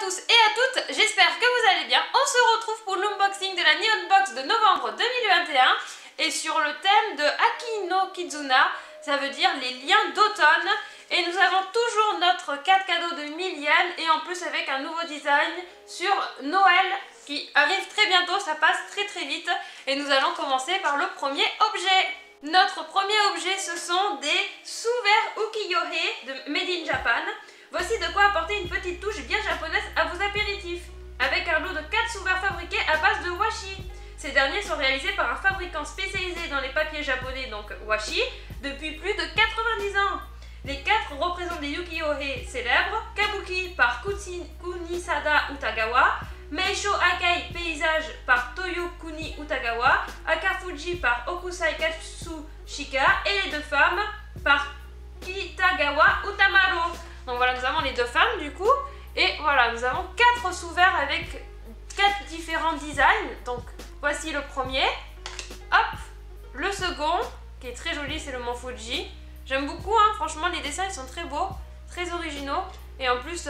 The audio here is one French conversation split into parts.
tous et à toutes, j'espère que vous allez bien. On se retrouve pour l'unboxing de la Neon Box de novembre 2021 et sur le thème de Aki no Kizuna, ça veut dire les liens d'automne. Et nous avons toujours notre 4 cadeaux de 1000 yens et en plus avec un nouveau design sur Noël qui arrive très bientôt, ça passe très vite. Et nous allons commencer par le premier objet. Notre premier objet, ce sont des sous-verres ukiyo-e de Made in Japan. Voici de quoi apporter une petite touche bien japonaise à vos apéritifs. Avec un lot de 4 sous-verres fabriqués à base de washi. Ces derniers sont réalisés par un fabricant spécialisé dans les papiers japonais, donc washi, depuis plus de 90 ans. Les 4 représentent des ukiyo-e célèbres. Kabuki par Kunisada Utagawa, Meisho Akai paysage par Toyokuni Utagawa, Akafuji par Okusai Katsushika et les deux femmes par Kitagawa Utamaro. Donc voilà, nous avons les deux femmes du coup. Et voilà, nous avons 4 sous-verres avec 4 différents designs. Donc voici le premier. Hop, le second qui est très joli, c'est le Mont Fuji. J'aime beaucoup, hein, franchement les dessins ils sont très beaux, très originaux. Et en plus,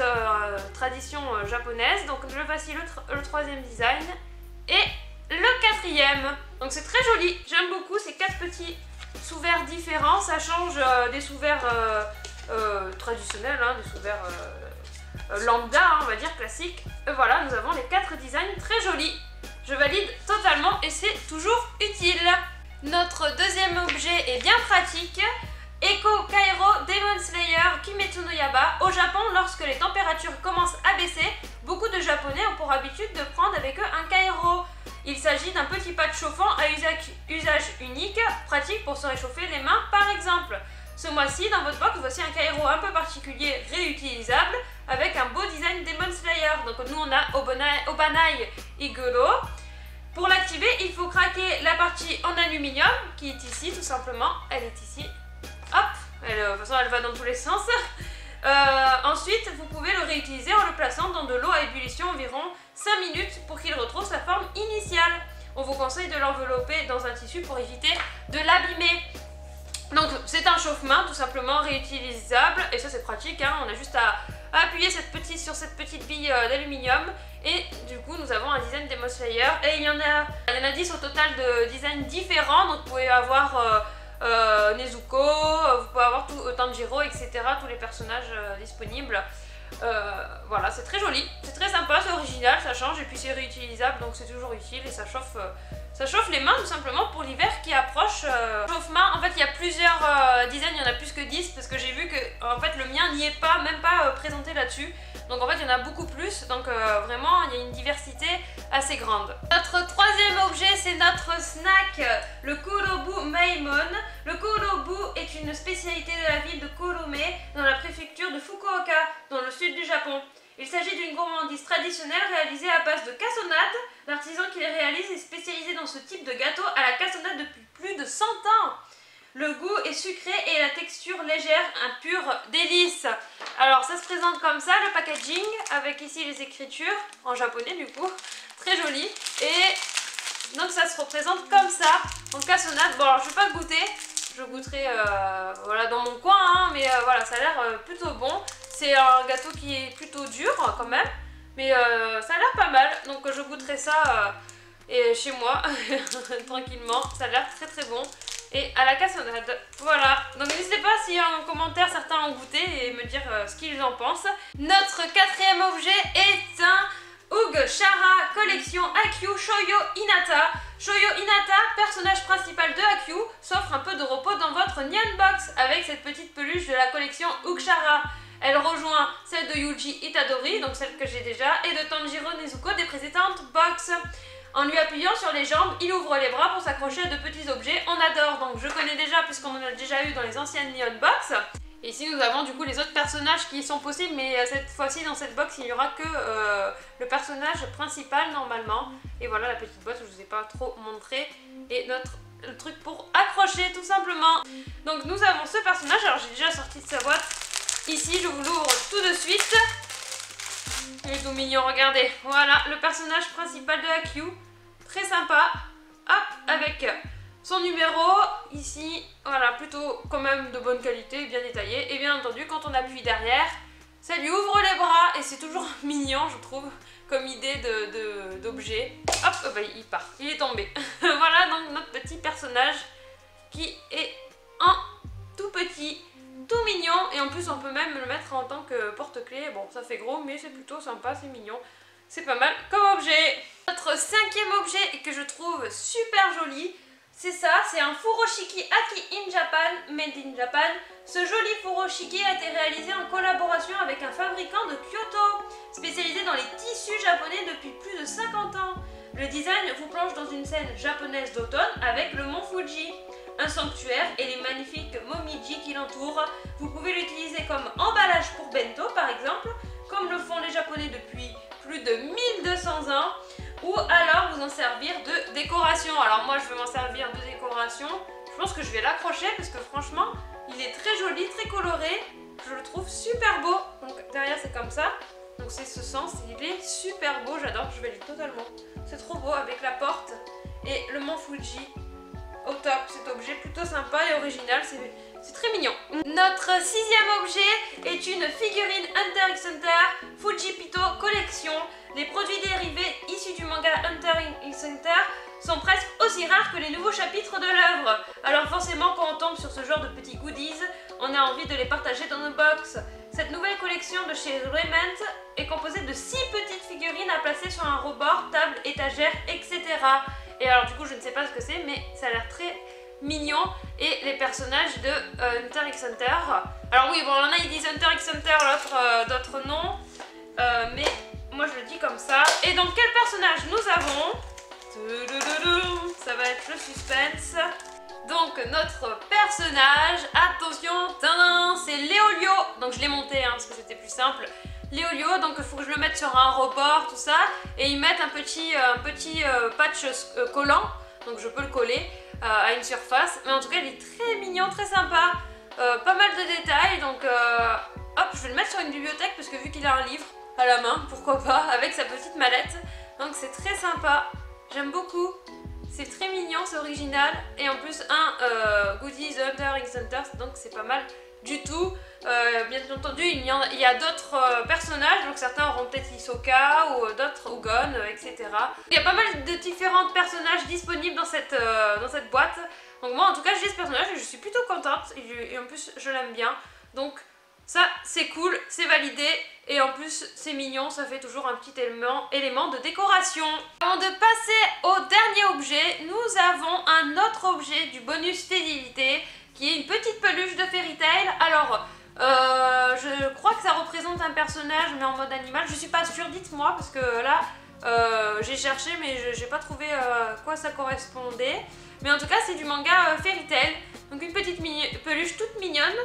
tradition japonaise. Donc voici le troisième design. Et le quatrième. Donc c'est très joli, j'aime beaucoup ces 4 petits sous-verres différents. Ça change des sous-verres traditionnels, hein, des sous-verres lambda, hein, on va dire classiques. Et voilà, nous avons les 4 designs très jolis. Je valide totalement et c'est toujours utile. Notre deuxième objet est bien pratique. Eko Kairo Demon Slayer Kimetsu no Yaiba. Au Japon, lorsque les températures commencent à baisser, beaucoup de Japonais ont pour habitude de prendre avec eux un kairo. Il s'agit d'un petit pad chauffant à usage unique, pratique pour se réchauffer les mains par exemple. Ce mois-ci, dans votre box, voici un kairo un peu particulier réutilisable avec un beau design Demon Slayer. Donc nous on a Obanai Iguro. Pour l'activer, il faut craquer la partie en aluminium qui est ici tout simplement. Elle est ici. Hop, de toute façon elle va dans tous les sens. Ensuite, vous pouvez le réutiliser en le plaçant dans de l'eau à ébullition environ 5 minutes pour qu'il retrouve sa forme initiale. On vous conseille de l'envelopper dans un tissu pour éviter de l'abîmer. Donc c'est un chauffe-main tout simplement réutilisable et ça c'est pratique, hein. On a juste à appuyer sur cette petite bille d'aluminium et du coup nous avons un design Demon Slayer et il y en a 10 au total de designs différents. Donc vous pouvez avoir Nezuko, vous pouvez avoir Tanjiro, etc. Tous les personnages disponibles. Voilà, c'est très joli, c'est très sympa, c'est original, ça change et puis c'est réutilisable donc c'est toujours utile et ça chauffe les mains tout simplement pour l'hiver qui approche. Chauffe-main, en fait il y a plusieurs designs, il y en a plus que 10 parce que j'ai vu que en fait le mien n'y est pas, même pas présenté là-dessus. Donc en fait il y en a beaucoup plus, donc vraiment il y a une diversité assez grande. Notre troisième objet c'est notre snack, le Korobu Maimon. Le Korobu est une spécialité de la ville de Korome dans la préfecture de Fukuoka, dans le sud du Japon. Il s'agit d'une gourmandise traditionnelle réalisée à base de cassonade. L'artisan qui les réalise est spécialisé dans ce type de gâteau à la cassonade depuis plus de 100 ans. Le goût est sucré et la texture légère, un pur délice. Alors ça se présente comme ça, le packaging, avec ici les écritures, en japonais du coup, très joli. Et donc ça se représente comme ça, en cassonade. Bon alors je ne vais pas goûter, je goûterai voilà, dans mon coin, hein, mais voilà, ça a l'air plutôt bon. C'est un gâteau qui est plutôt dur quand même, mais ça a l'air pas mal, donc je goûterai ça et chez moi, tranquillement, ça a l'air très bon. Et à la cassonade, voilà. Donc n'hésitez pas si en commentaire certains ont goûté et me dire ce qu'ils en pensent. Notre quatrième objet est un Ugshara collection Haikyuu Shoyo Hinata. Shoyo Hinata, personnage principal de Haikyuu, s'offre un peu de repos dans votre Neon Box avec cette petite peluche de la collection Ugshara. Elle rejoint celle de Yuji Itadori, donc celle que j'ai déjà, et de Tanjiro Nezuko des précédentes box. En lui appuyant sur les jambes, il ouvre les bras pour s'accrocher à de petits objets. On adore, donc je connais déjà puisqu'on en a déjà eu dans les anciennes Neon Box. Et ici nous avons du coup les autres personnages qui sont possibles, mais cette fois-ci dans cette box il n'y aura que le personnage principal normalement. Et voilà la petite boîte, je ne vous ai pas trop montré. Et le truc pour accrocher tout simplement. Donc nous avons ce personnage, alors j'ai déjà sorti de sa boîte. Ici je vous l'ouvre tout de suite. Il est tout mignon, regardez. Voilà le personnage principal de Haikyuu. Très sympa. Hop, avec son numéro ici. Voilà, plutôt quand même de bonne qualité, bien détaillé. Et bien entendu, quand on appuie derrière, Ça lui ouvre les bras et c'est toujours mignon, je trouve, comme idée d'objet. Hop, bah, il part, il est tombé. Voilà donc notre petit personnage qui est un tout petit, tout mignon. Et en plus, on peut même le mettre en tant que porte-clés. Bon, ça fait gros, mais c'est plutôt sympa, c'est mignon. C'est pas mal comme objet. Notre cinquième objet que je trouve super joli, c'est ça, c'est un furoshiki Aki in Japan, made in Japan. Ce joli furoshiki a été réalisé en collaboration avec un fabricant de Kyoto, spécialisé dans les tissus japonais depuis plus de 50 ans. Le design vous plonge dans une scène japonaise d'automne avec le mont Fuji, un sanctuaire et les magnifiques momiji qui l'entourent. Vous pouvez l'utiliser comme emballage pour bento par exemple, comme le font les japonais depuis plus de 1200 ans, ou alors vous en servir de décoration. Alors moi je vais m'en servir de décoration, je pense que je vais l'accrocher parce que franchement il est très joli, très coloré, je le trouve super beau. Donc derrière c'est comme ça, donc c'est ce sens, il est super beau, j'adore, je valide totalement. C'est trop beau avec la porte et le mont Fuji au top, cet objet plutôt sympa et original, c'est très mignon. Notre sixième objet est une figurine Hunter x Hunter Fuji Pito Collection. Les produits dérivés issus du manga Hunter x Hunter sont presque aussi rares que les nouveaux chapitres de l'œuvre. Alors forcément, quand on tombe sur ce genre de petits goodies, on a envie de les partager dans nos box. Cette nouvelle collection de chez Rement est composée de 6 petites figurines à placer sur un rebord, table, étagère, etc. Et alors du coup, je ne sais pas ce que c'est, mais ça a l'air très mignon. Et les personnages de Hunter x Hunter. Alors oui, bon, il y en a, ils disent Hunter x Hunter, l'autre d'autres noms. Mais moi, je le dis comme ça. Et donc, quel personnage nous avons? Ça va être le suspense. Donc, notre personnage, attention, c'est Léolio. Donc, je l'ai monté parce que c'était plus simple. Léolio, donc il faut que je le mette sur un rebord, tout ça. Et ils mettent un petit patch collant. Donc, je peux le coller à une surface. Mais en tout cas, il est très mignon, très sympa. Pas mal de détails. Donc, hop, je vais le mettre sur une bibliothèque parce que vu qu'il a un livre à la main, pourquoi pas, avec sa petite mallette. Donc, c'est très sympa. J'aime beaucoup. C'est très mignon, c'est original. Et en plus, un goodies Hunter x Hunter, donc c'est pas mal du tout. Bien entendu, il y a d'autres personnages, donc certains auront peut-être Hisoka ou d'autres Ugon, etc. Il y a pas mal de différents personnages disponibles dans cette boîte. Donc moi, en tout cas, j'ai ce personnage et je suis plutôt contente. Et en plus, je l'aime bien. Donc ça, c'est cool, c'est validé. Et en plus, c'est mignon, ça fait toujours un petit élément de décoration. Avant de passer au dernier objet, nous avons un autre objet du bonus fidélité qui est une petite peluche de Fairy Tail. Alors, je crois que ça représente un personnage mais en mode animal. Je suis pas sûre, dites-moi, parce que là, j'ai cherché mais j'ai pas trouvé à quoi ça correspondait. Mais en tout cas, c'est du manga Fairy Tail. Donc une petite peluche toute mignonne.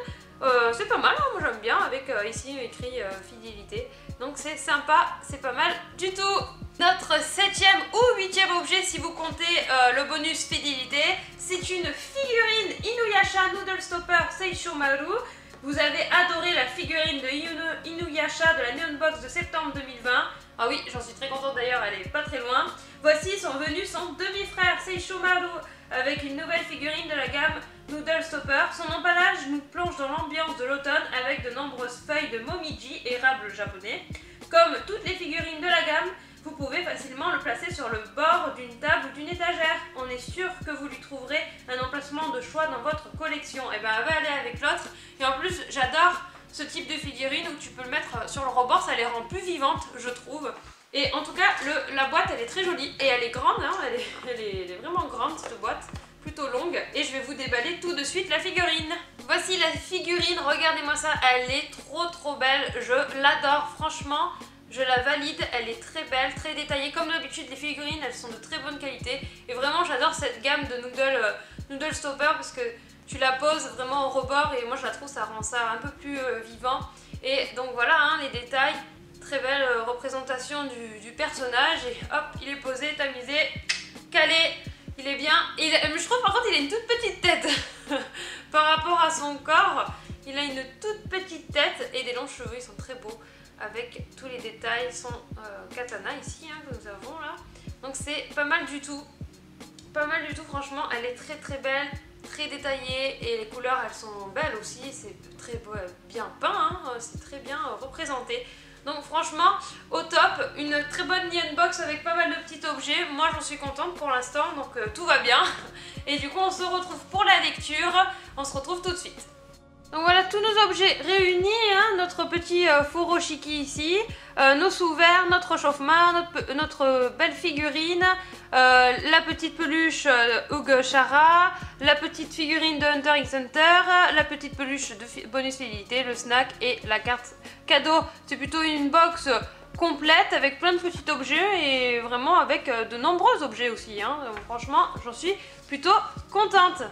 C'est pas mal, hein, moi j'aime bien, avec ici écrit fidélité. Donc c'est sympa, c'est pas mal du tout. Notre 7e ou 8e objet, si vous comptez le bonus fidélité, c'est une figurine Inuyasha Noodle Stopper Seisho Maru. Vous avez adoré la figurine de Inuyasha de la Neon Box de septembre 2020. Ah oui, j'en suis très contente d'ailleurs, elle est pas très loin. Voici sont venus son demi-frère Seisho Maru avec une nouvelle figurine de la gamme Noodle Stopper. Son emballage nous plonge dans l'ambiance de l'automne avec de nombreuses feuilles de momiji, érable japonais. Comme toutes les figurines de la gamme, vous pouvez facilement le placer sur le bord d'une table ou d'une étagère. On est sûr que vous lui trouverez un emplacement de choix dans votre collection. Et bien elle va aller avec l'autre. Et en plus, j'adore ce type de figurine où tu peux le mettre sur le rebord, ça les rend plus vivantes, je trouve. Et en tout cas, la boîte, elle est très jolie et elle est grande, hein, elle est vraiment grande cette boîte, plutôt longue. Et je vais vous déballer tout de suite la figurine. Voici la figurine, regardez-moi ça, elle est trop belle, je l'adore, franchement. Je la valide, elle est très belle, très détaillée. Comme d'habitude, les figurines, elles sont de très bonne qualité. Et vraiment, j'adore cette gamme de Noodle Stopper parce que tu la poses vraiment au rebord et moi, je la trouve, ça rend ça un peu plus vivant. Et donc voilà, hein, les détails. Très belle représentation du personnage. Et hop, il est posé, tamisé, calé. Il est bien. Je trouve par contre, il a une toute petite tête. Par rapport à son corps, il a une toute petite tête et des longs cheveux, ils sont très beaux. Avec tous les détails, son katana ici, hein, que nous avons là. Donc c'est pas mal du tout. Pas mal du tout, franchement. Elle est très belle. très détaillé et les couleurs elles sont belles aussi, c'est très bien peint, hein, c'est très bien représenté. Donc franchement au top, une très bonne Neon Box avec pas mal de petits objets, moi j'en suis contente pour l'instant donc tout va bien. Et du coup on se retrouve pour la lecture, on se retrouve tout de suite. Donc voilà tous nos objets réunis, hein, notre petit furoshiki ici, nos sous-verres, notre chauffe-main, notre belle figurine, la petite peluche Hugo Chara, la petite figurine de Hunter x Hunter, la petite peluche de bonus fidélité, le snack et la carte cadeau. C'est plutôt une box complète avec plein de petits objets et vraiment avec de nombreux objets aussi, hein. Donc, franchement j'en suis plutôt contente.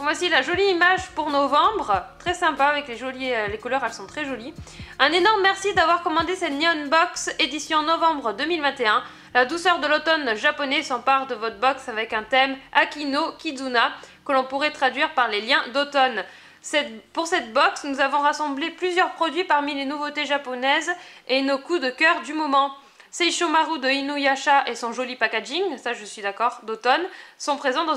Voici la jolie image pour novembre, très sympa avec les couleurs, elles sont très jolies. Un énorme merci d'avoir commandé cette Neon Box édition novembre 2021. La douceur de l'automne japonais s'empare de votre box avec un thème Aki no Kizuna que l'on pourrait traduire par les liens d'automne. Pour cette box, nous avons rassemblé plusieurs produits parmi les nouveautés japonaises et nos coups de cœur du moment. Seishomaru de Inuyasha et son joli packaging, ça je suis d'accord, d'automne, sont présents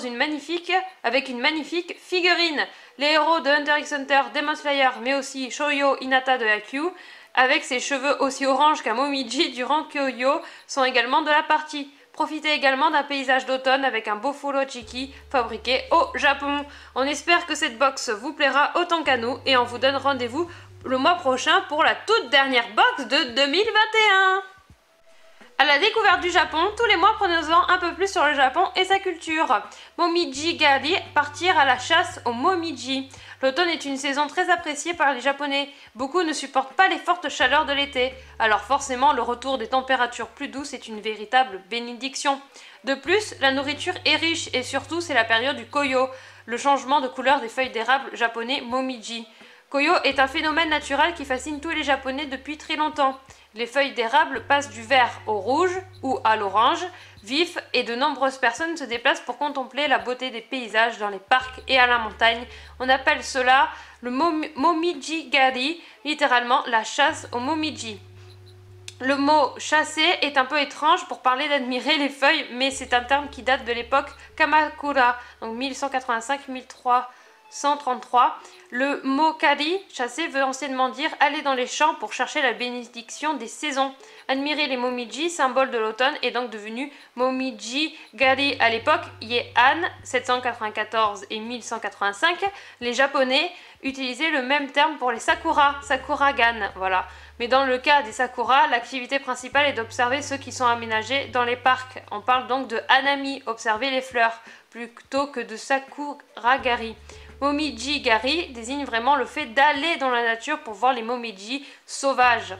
avec une magnifique figurine. Les héros de Hunter x Hunter, Demon Slayer, mais aussi Shoyo Hinata de Haikyuu, avec ses cheveux aussi orange qu'un Momiji durant Kyoyo, sont également de la partie. Profitez également d'un paysage d'automne avec un beau furoshiki fabriqué au Japon. On espère que cette box vous plaira autant qu'à nous et on vous donne rendez-vous le mois prochain pour la toute dernière box de 2021. À la découverte du Japon, tous les mois prenons-en un peu plus sur le Japon et sa culture. Momiji Gari, partir à la chasse au Momiji. L'automne est une saison très appréciée par les Japonais. Beaucoup ne supportent pas les fortes chaleurs de l'été. Alors forcément, le retour des températures plus douces est une véritable bénédiction. De plus, la nourriture est riche et surtout c'est la période du Koyo, le changement de couleur des feuilles d'érable japonais Momiji. Koyo est un phénomène naturel qui fascine tous les Japonais depuis très longtemps. Les feuilles d'érable passent du vert au rouge ou à l'orange vif et de nombreuses personnes se déplacent pour contempler la beauté des paysages dans les parcs et à la montagne. On appelle cela le Momiji Gari, littéralement la chasse au Momiji. Le mot chasser est un peu étrange pour parler d'admirer les feuilles, mais c'est un terme qui date de l'époque Kamakura, donc 1185-1333. Le mot kari, chasser, veut anciennement dire aller dans les champs pour chercher la bénédiction des saisons. Admirer les momiji, symbole de l'automne, est donc devenu Momiji Gari. À l'époque, Heian, 794 et 1185, les Japonais utilisaient le même terme pour les sakura, sakuragan, voilà. Mais dans le cas des sakura, l'activité principale est d'observer ceux qui sont aménagés dans les parcs. On parle donc de hanami, observer les fleurs, plutôt que de sakuragari. Momiji Gari désigne vraiment le fait d'aller dans la nature pour voir les momiji sauvages.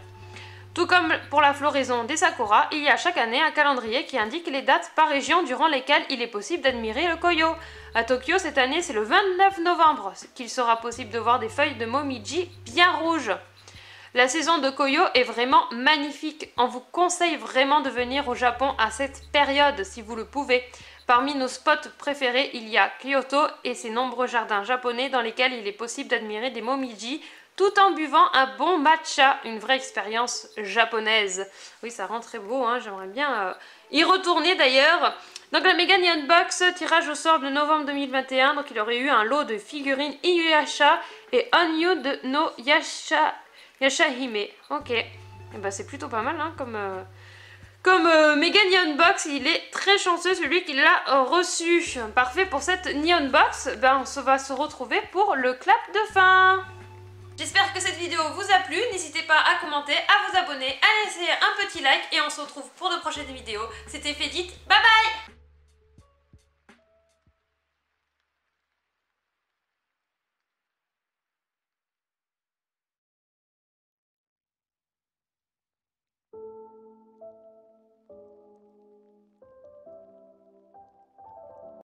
Tout comme pour la floraison des sakura, il y a chaque année un calendrier qui indique les dates par région durant lesquelles il est possible d'admirer le koyo. À Tokyo, cette année, c'est le 29 novembre qu'il sera possible de voir des feuilles de momiji bien rouges. La saison de koyo est vraiment magnifique. On vous conseille vraiment de venir au Japon à cette période si vous le pouvez. Parmi nos spots préférés, il y a Kyoto et ses nombreux jardins japonais dans lesquels il est possible d'admirer des momiji tout en buvant un bon matcha, une vraie expérience japonaise. Oui, ça rend très beau, hein, j'aimerais bien y retourner d'ailleurs. Donc la Mega Neon Box, tirage au sort de novembre 2021, donc il aurait eu un lot de figurines Inuyasha et Onyu de no Yashahime. Ok, et ben, c'est plutôt pas mal hein, comme Mega Neon Box, il est très chanceux celui qui l'a reçu. Parfait pour cette Neon Box, ben, on va se retrouver pour le clap de fin. J'espère que cette vidéo vous a plu, n'hésitez pas à commenter, à vous abonner, à laisser un petit like et on se retrouve pour de prochaines vidéos. C'était Fédite, bye bye.